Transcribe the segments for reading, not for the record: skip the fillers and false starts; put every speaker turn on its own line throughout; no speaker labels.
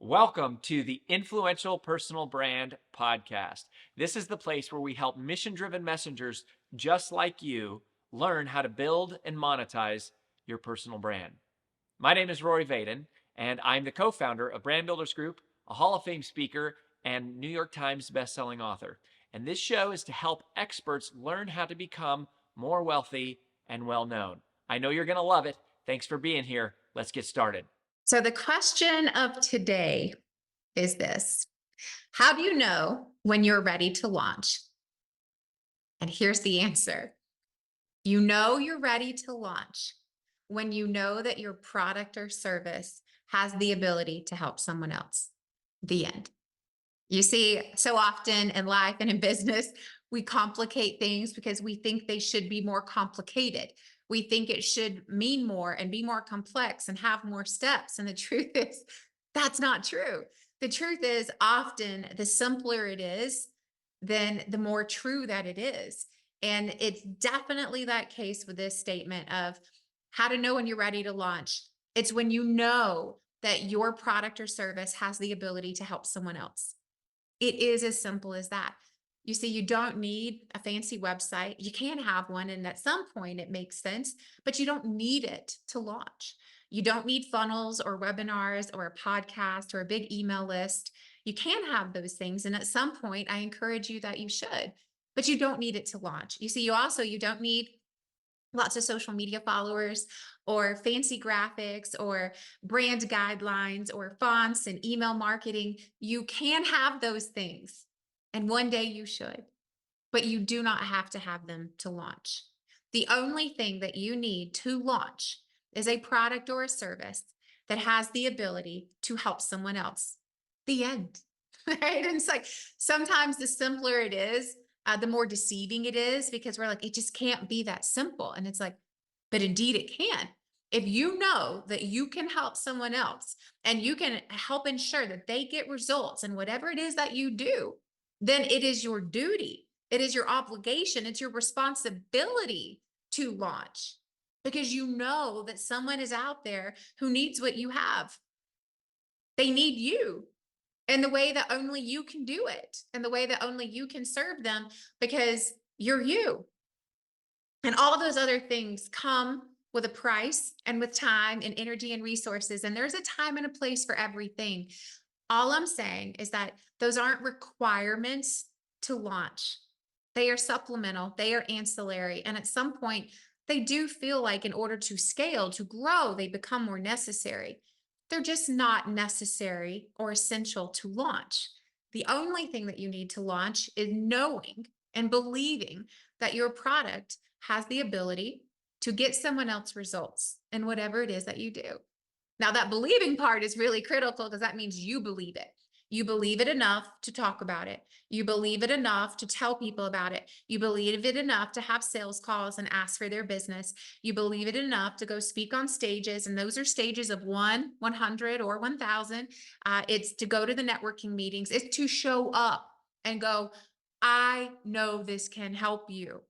Welcome to the Influential Personal Brand Podcast. This is the place where we help mission-driven messengers just like you learn how to build and monetize your personal brand. My name is Rory Vaden, and I'm the co-founder of Brand Builders Group, a Hall of Fame speaker, and New York Times bestselling author. And this show is to help experts learn how to become more wealthy and well-known. I know you're going to love it. Thanks for being here. Let's get started.
So the question of today is this: how do you know when you're ready to launch? And here's the answer. You know you're ready to launch when you know that your product or service has the ability to help someone else. The end. You see, so often in life and in business, we complicate things because we think they should be more complicated. We think it should mean more and be more complex and have more steps. And the truth is, that's not true. The truth is, often the simpler it is, then the more true that it is. And it's definitely that case with this statement of how to know when you're ready to launch. It's when you know that your product or service has the ability to help someone else. It is as simple as that. You see, you don't need a fancy website. You can have one, and at some point it makes sense, but you don't need it to launch. You don't need funnels or webinars or a podcast or a big email list. You can have those things, and at some point I encourage you that you should, but you don't need it to launch. You see, you don't need lots of social media followers or fancy graphics or brand guidelines or fonts and email marketing. You can have those things, and one day you should, but you do not have to have them to launch. The only thing that you need to launch is a product or a service that has the ability to help someone else. The end. Right? And it's like sometimes the simpler it is, the more deceiving it is, because we're like, it just can't be that simple. And it's like, but indeed it can. If you know that you can help someone else and you can help ensure that they get results in whatever it is that you do, then it is your duty. It is your obligation. It's your responsibility to launch, because you know that someone is out there who needs what you have. They need you in the way that only you can do it, and the way that only you can serve them, because you're you. And all those other things come with a price and with time and energy and resources. And there's a time and a place for everything. All I'm saying is that those aren't requirements to launch. They are supplemental, they are ancillary. And at some point, they do feel like in order to scale, to grow, they become more necessary. They're just not necessary or essential to launch. The only thing that you need to launch is knowing and believing that your product has the ability to get someone else results in whatever it is that you do. Now, that believing part is really critical, because that means you believe it. You believe it enough to talk about it. You believe it enough to tell people about it. You believe it enough to have sales calls and ask for their business. You believe it enough to go speak on stages. And those are stages of 1, 100, or 1,000. It's to go to the networking meetings. It's to show up and go, I know this can help you.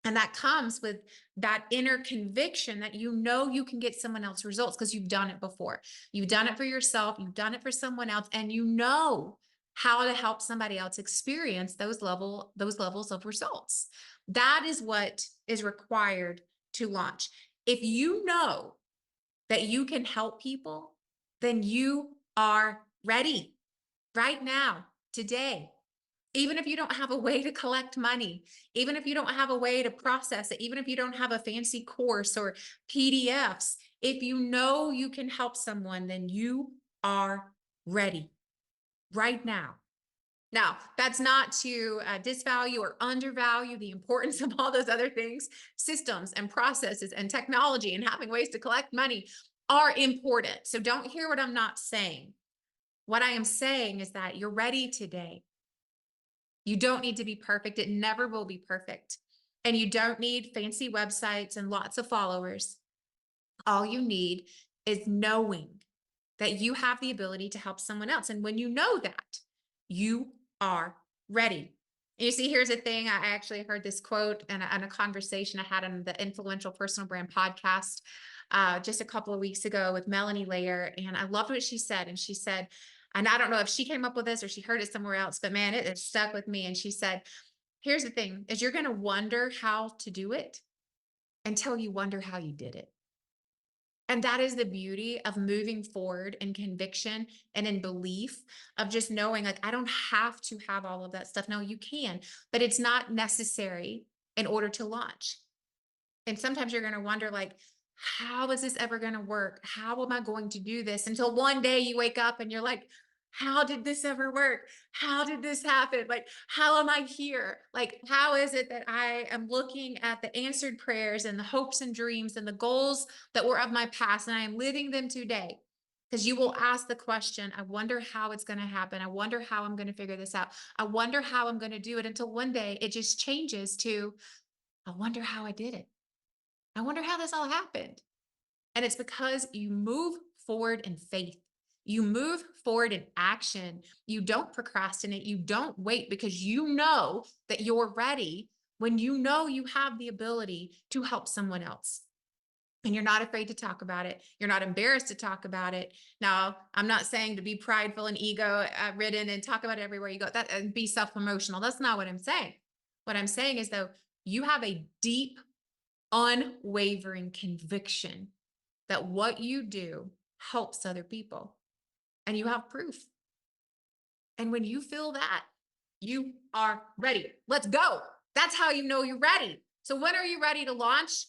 And that comes with that inner conviction that you know you can get someone else results because you've done it before. You've done it for yourself, you've done it for someone else, and you know how to help somebody else experience those levels of results. That is what is required to launch. If you know that you can help people, then you are ready right now, today. Even if you don't have a way to collect money, even if you don't have a way to process it, even if you don't have a fancy course or PDFs, if you know you can help someone, then you are ready right now. Now, that's not to disvalue or undervalue the importance of all those other things. Systems and processes and technology and having ways to collect money are important. So don't hear what I'm not saying. What I am saying is that you're ready today. You don't need to be perfect. It never will be perfect. And you don't need fancy websites and lots of followers. All you need is knowing that you have the ability to help someone else. And when you know that, you are ready. You see, here's the thing. I actually heard this quote in a conversation I had on the Influential Personal Brand podcast just a couple of weeks ago with Melanie Layer. And I loved what she said. And she said, and I don't know if she came up with this or she heard it somewhere else, but man, it stuck with me. And she said, here's the thing is you're going to wonder how to do it until you wonder how you did it. And that is the beauty of moving forward in conviction and in belief of just knowing, like, I don't have to have all of that stuff. No, you can, but it's not necessary in order to launch. And sometimes you're going to wonder, like, how is this ever going to work? How am I going to do this? Until one day you wake up and you're like, how did this ever work? How did this happen? Like, how am I here? Like, how is it that I am looking at the answered prayers and the hopes and dreams and the goals that were of my past and I am living them today? Because you will ask the question, I wonder how it's going to happen. I wonder how I'm going to figure this out. I wonder how I'm going to do it until one day it just changes to, I wonder how I did it. I wonder how this all happened. And it's because you move forward in faith. You move forward in action. You don't procrastinate. You don't wait because you know that you're ready when you know you have the ability to help someone else. And you're not afraid to talk about it. You're not embarrassed to talk about it. Now, I'm not saying to be prideful and ego ridden and talk about it everywhere you go, that and be self-promotional. That's not what I'm saying. What I'm saying is, though, you have a deep, unwavering conviction that what you do helps other people and you have proof. And when you feel that, you are ready. Let's go. That's how you know you're ready. So when are you ready to launch?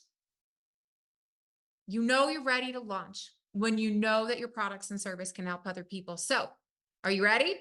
You know you're ready to launch when you know that your products and service can help other people. So, are you ready?